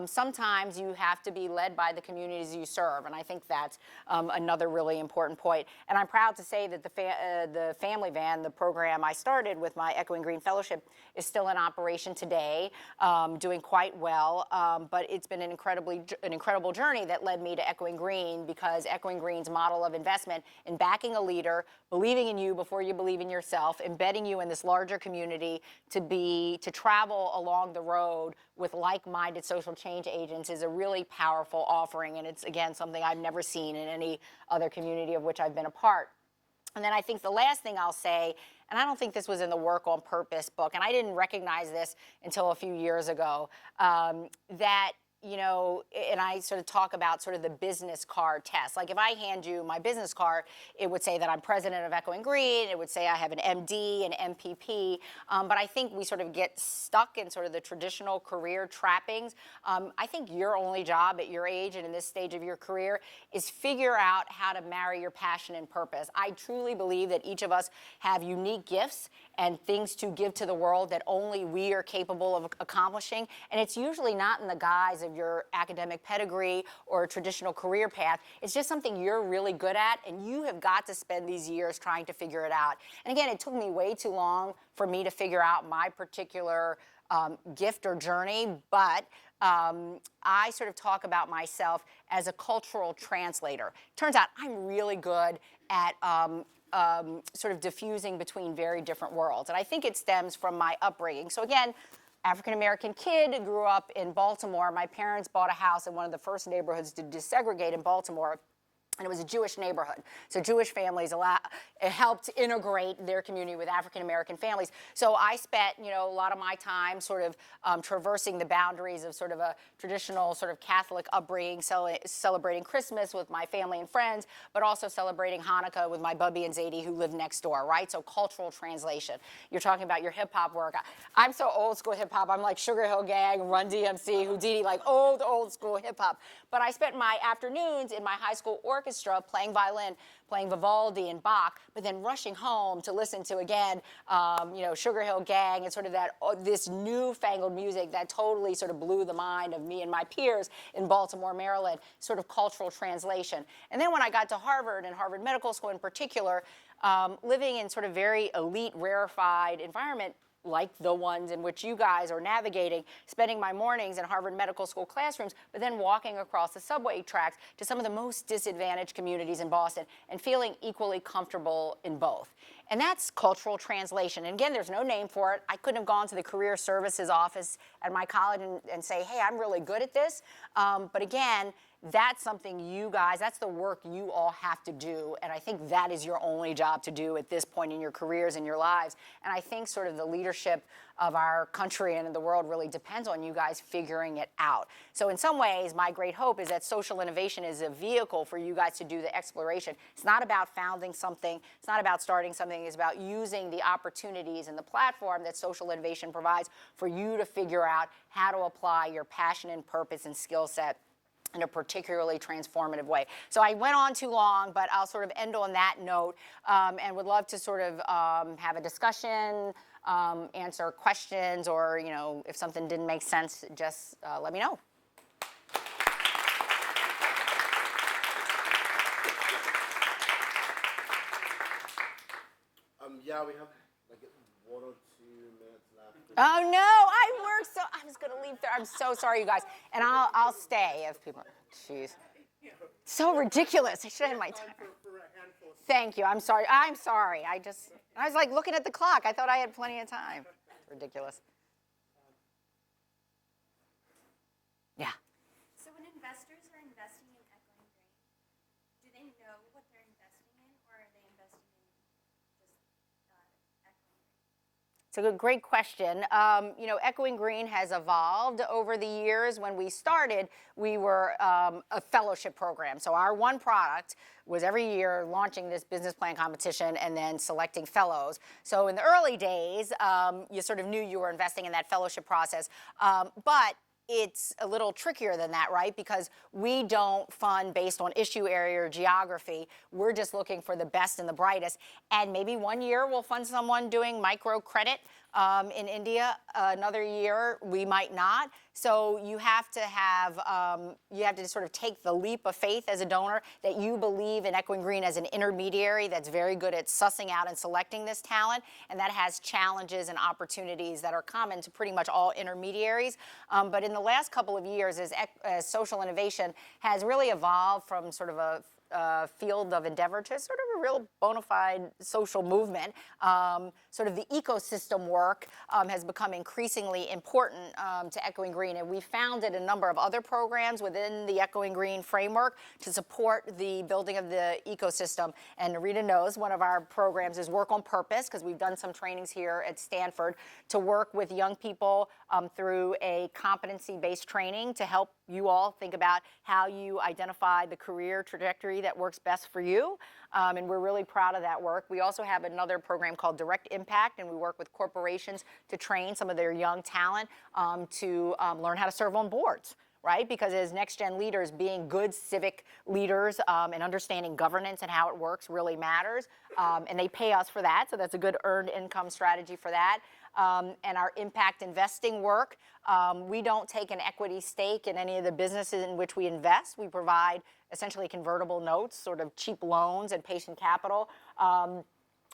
sometimes you have to be led by the communities you serve. And I think that's another really important point. And I'm proud to say that the Family Van, the program I started with my Echoing Green Fellowship, is still in operation today, doing quite well. But it's been an incredible journey that led me to Echoing Green, because Echoing Green's model of investment in backing a leader, believing in you before you believe in yourself, embedding you in this larger community to travel along the road with like-minded social change agents is a really powerful offering. And it's, again, something I've never seen in any other community of which I've been a part. And then I think the last thing I'll say, and I don't think this was in the Work on Purpose book, and I didn't recognize this until a few years ago, that, you know, and I sort of talk about sort of the business card test. Like if I hand you my business card, it would say that I'm president of Echoing Green, it would say I have an MD, an MPP, but I think we sort of get stuck in sort of the traditional career trappings. I think your only job at your age and in this stage of your career is figure out how to marry your passion and purpose. I truly believe that each of us have unique gifts and things to give to the world that only we are capable of accomplishing, and it's usually not in the guise of your academic pedigree or a traditional career path. It's just something you're really good at, and you have got to spend these years trying to figure it out. And again, it took me way too long for me to figure out my particular gift or journey, but I sort of talk about myself as a cultural translator. Turns out I'm really good at sort of diffusing between very different worlds. And I think it stems from my upbringing. So again, African-American kid, grew up in Baltimore. My parents bought a house in one of the first neighborhoods to desegregate in Baltimore. And it was a Jewish neighborhood. So Jewish families helped integrate their community with African-American families. So I spent, you know, a lot of my time sort of traversing the boundaries of sort of a traditional sort of Catholic upbringing, celebrating Christmas with my family and friends, but also celebrating Hanukkah with my Bubby and Zadie who live next door, right? So cultural translation. You're talking about your hip hop work. I'm so old school hip hop. I'm like Sugar Hill Gang, Run DMC, Houdini, like old school hip hop. But I spent my afternoons in my high school orchestra playing violin, playing Vivaldi and Bach, but then rushing home to listen to, again, you know, Sugar Hill Gang and sort of that this newfangled music that totally sort of blew the mind of me and my peers in Baltimore, Maryland, sort of cultural translation. And then when I got to Harvard and Harvard Medical School in particular, living in sort of very elite, rarefied environment, like the ones in which you guys are navigating, spending my mornings in Harvard Medical School classrooms, but then walking across the subway tracks to some of the most disadvantaged communities in Boston and feeling equally comfortable in both. And that's cultural translation. And again, there's no name for it. I couldn't have gone to the career services office at my college and say, hey, I'm really good at this. But again, that's something you guys, that's the work you all have to do. And I think that is your only job to do at this point in your careers and your lives. And I think sort of the leadership of our country and in the world really depends on you guys figuring it out. So in some ways, my great hope is that social innovation is a vehicle for you guys to do the exploration. It's not about founding something. It's not about starting something. It's about using the opportunities and the platform that social innovation provides for you to figure out how to apply your passion and purpose and skill set in a particularly transformative way. So I went on too long, but I'll sort of end on that note and would love to sort of have a discussion, answer questions, or, you know, if something didn't make sense, just let me know. Yeah, we have like 1 or 2 minutes left. Oh no, I was gonna leave there. I'm so sorry, you guys. And I'll stay if people, jeez. So ridiculous. I should have my Time time. for a handful of Thank you. I'm sorry. I'm sorry. I was like looking at the clock. I thought I had plenty of time. Ridiculous. Yeah. So when investors are investing in Echoing Green, do they know what they're investing in, or are they investing in just Echoing Green? It's a great question. Echoing Green has evolved over the years. When we started, we were a fellowship program. So our one product was every year launching this business plan competition and then selecting fellows. So in the early days, you sort of knew you were investing in that fellowship process. But it's a little trickier than that, right? Because we don't fund based on issue area or geography. We're just looking for the best and the brightest. And maybe one year we'll fund someone doing microcredit in India. Another year we might not. So you have to sort of take the leap of faith as a donor that you believe in Echoing Green as an intermediary that's very good at sussing out and selecting this talent, and that has challenges and opportunities that are common to pretty much all intermediaries. But in the last couple of years, as social innovation has really evolved from sort of a field of endeavor to sort of a real bona fide social movement. Sort of the ecosystem work has become increasingly important to Echoing Green, and we founded a number of other programs within the Echoing Green framework to support the building of the ecosystem. And Rita knows one of our programs is Work on Purpose, because we've done some trainings here at Stanford to work with young people through a competency-based training to help you all think about how you identify the career trajectory that works best for you. And we're really proud of that work. We also have another program called Direct Impact, and we work with corporations to train some of their young talent to learn how to serve on boards, right? Because as next-gen leaders, being good civic leaders and understanding governance and how it works really matters. And they pay us for that, so that's a good earned income strategy for that. And our impact investing work, we don't take an equity stake in any of the businesses in which we invest. We provide essentially convertible notes, sort of cheap loans and patient capital.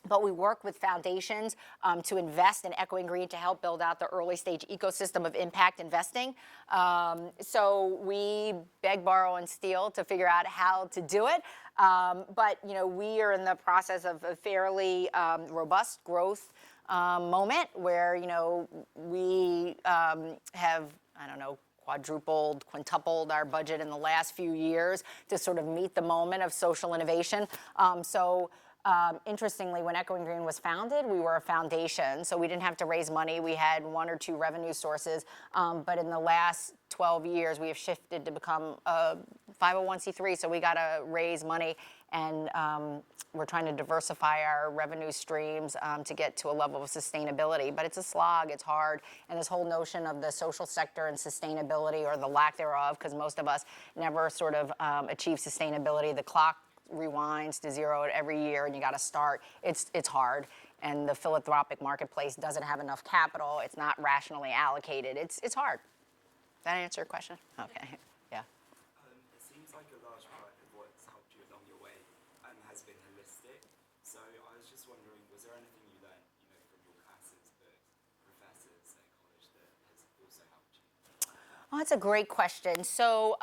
But we work with foundations to invest in Echoing Green to help build out the early stage ecosystem of impact investing. So we beg, borrow, and steal to figure out how to do it. But we are in the process of a fairly robust growth moment where we have, I don't know, quadrupled, quintupled our budget in the last few years to sort of meet the moment of social innovation. Interestingly, when Echoing Green was founded, we were a foundation, so we didn't have to raise money. We had one or two revenue sources, but in the last 12 years, we have shifted to become a 501c3, so we got to raise money, and we're trying to diversify our revenue streams to get to a level of sustainability. But it's a slog, it's hard, and this whole notion of the social sector and sustainability, or the lack thereof, because most of us never sort of achieve sustainability. The clock rewinds to zero every year, and you got to start. It's hard, and the philanthropic marketplace doesn't have enough capital. It's not rationally allocated. It's hard. Did that answer your question? Okay. Yeah. It seems like a large part of what's helped you along your way has been holistic. So I was just wondering, was there anything you learned, from your classes, books, professors at college that has also helped you? Oh, that's a great question. So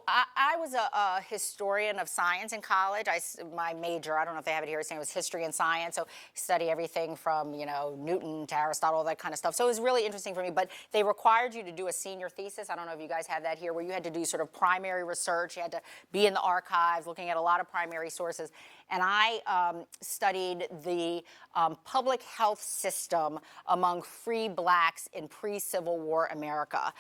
I was a historian of science in college. My major, I don't know if they have it here, it was history and science. So study everything from, Newton to Aristotle, all that kind of stuff. So it was really interesting for me. But they required you to do a senior thesis. I don't know if you guys have that here, where you had to do sort of primary research. You had to be in the archives, looking at a lot of primary sources. And I studied the public health system among free blacks in pre-Civil War America.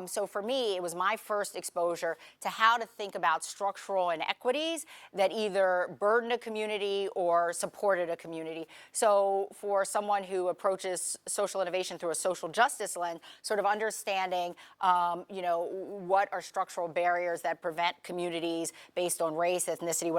So for me, it was my first exposure to how to think about structural inequities that either burdened a community or supported a community. So for someone who approaches social innovation through a social justice lens, sort of understanding, what are structural barriers that prevent communities based on race, ethnicity,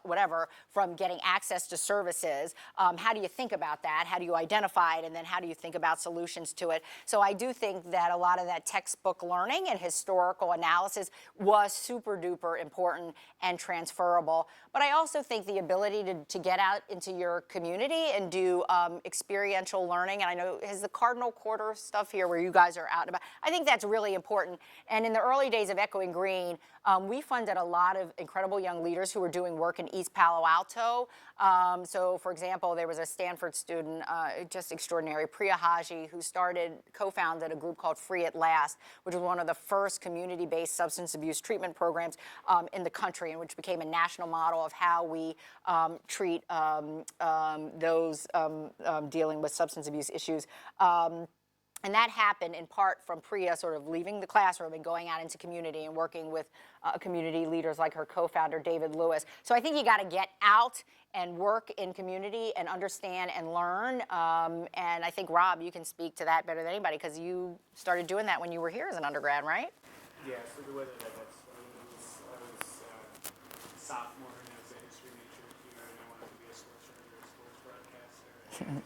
whatever, from getting access to services. How do you think about that? How do you identify it? And then how do you think about solutions to it? So I do think that a lot of that textbook learning and historical analysis was super duper important and transferable. But I also think the ability to get out into your community and do experiential learning, and I know has the Cardinal Quarter stuff here where you guys are out and about. I think that's really important. And in the early days of Echoing Green, we funded a lot of incredible young leaders who were doing work in East Palo Alto. So, for example, there was a Stanford student, just extraordinary, Priya Haji, who co-founded a group called Free at Last, which was one of the first community-based substance abuse treatment programs in the country, and which became a national model of how we treat those dealing with substance abuse issues. And that happened in part from Priya sort of leaving the classroom and going out into community and working with community leaders like her co-founder, David Lewis. So I think you got to get out and work in community and understand and learn. And I think, Rob, you can speak to that better than anybody because you started doing that when you were here as an undergrad, right? Yeah, so the way that I got started was sophomore, and I was a history major here, and I wanted to be a sports writer, a sports broadcaster. And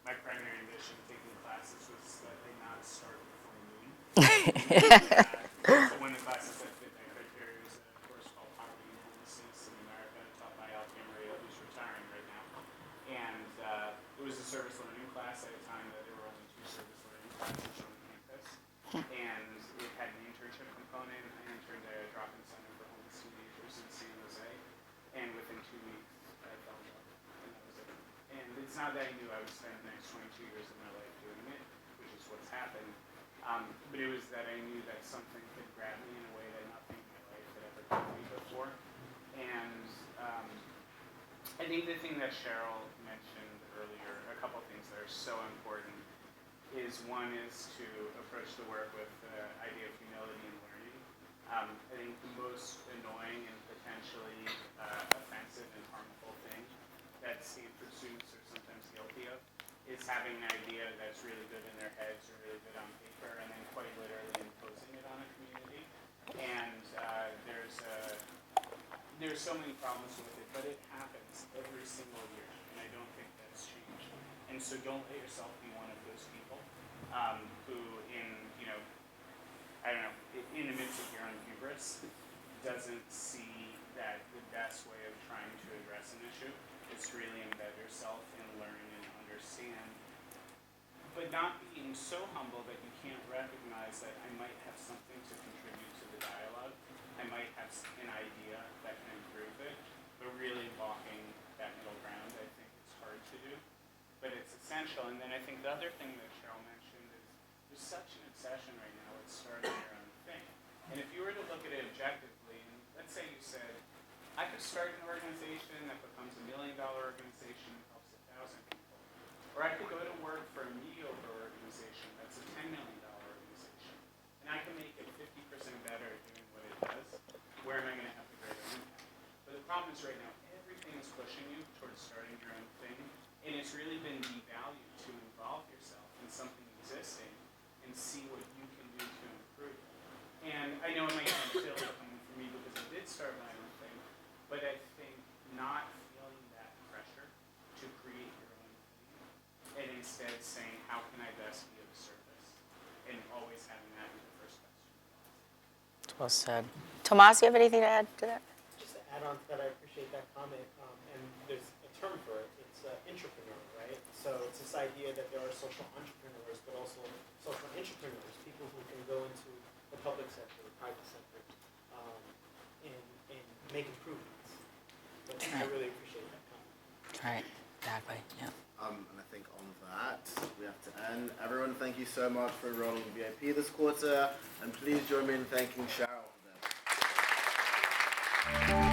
my primary ambition taking classes was slightly not start before noon. So one of the classes that fit my criteria was a course called Poverty and Homelessness in America, taught by Alfie Maria, who's retiring right now. And it was a service learning class at a time that there were only 2 service learning classes on campus. And it had an internship component. I interned at a drop-in center for homeless teenagers in San Jose. And within 2 weeks, I fell in love, and that was it. And it's not that I knew I would spend the next 22 years of my life doing it, which is what's happened. But it was that I knew that something could grab me in a way that nothing in my life had ever grabbed me before. And I think the thing that Cheryl mentioned earlier, a couple things that are so important, is one is to approach the work with the idea of humility and learning. I think the most annoying and potentially offensive and harmful thing that Stanford students are sometimes guilty of is having an idea that's really good in their heads or really good on paper and then quite literally imposing it on a community. And there's so many problems with it, but it happens every single year, and I don't think that's changed. And so don't let yourself be one of those people who in the midst of your own hubris, doesn't see that the best way of trying to address an issue is to really embed yourself in learning and understand, but not being so humble that you can't recognize that I might have something to contribute to the dialogue. I might have an idea that can improve it, but really walking that middle ground, I think it's hard to do, but it's essential. And then I think the other thing that Cheryl mentioned is there's such an obsession right now with starting your own thing. And if you were to look at it objectively, and let's say you said, I could start an organization that becomes $1 million organization and helps 1,000 people. Or I could go to work for a mediocre organization that's a $10 million organization. And I can make it 50% better at doing what it does. Where am I going to have the greater impact? But the problem is right now, everything is pushing you towards starting your own thing. And it's really been devalued to involve yourself in something existing and see what you can do to improve. And I know it might sound silly coming from me because I did start my own thing, but I think not feeling that pressure to create your own thing and instead saying, how can I best be of service? And always having that be the first question. It's well said. Tomas, you have anything to add to that? Just to add on to that, I appreciate that comment. And there's a term for it. It's intrapreneur, right? So it's this idea that there are social entrepreneurs, but also social intrapreneurs, people who can go into the public sector, the private sector, and make improvements. But I really appreciate that comment. Right, exactly, yeah. And I think on that, we have to end. Everyone, thank you so much for enrolling in VIP this quarter. And please join me in thanking Cheryl for this.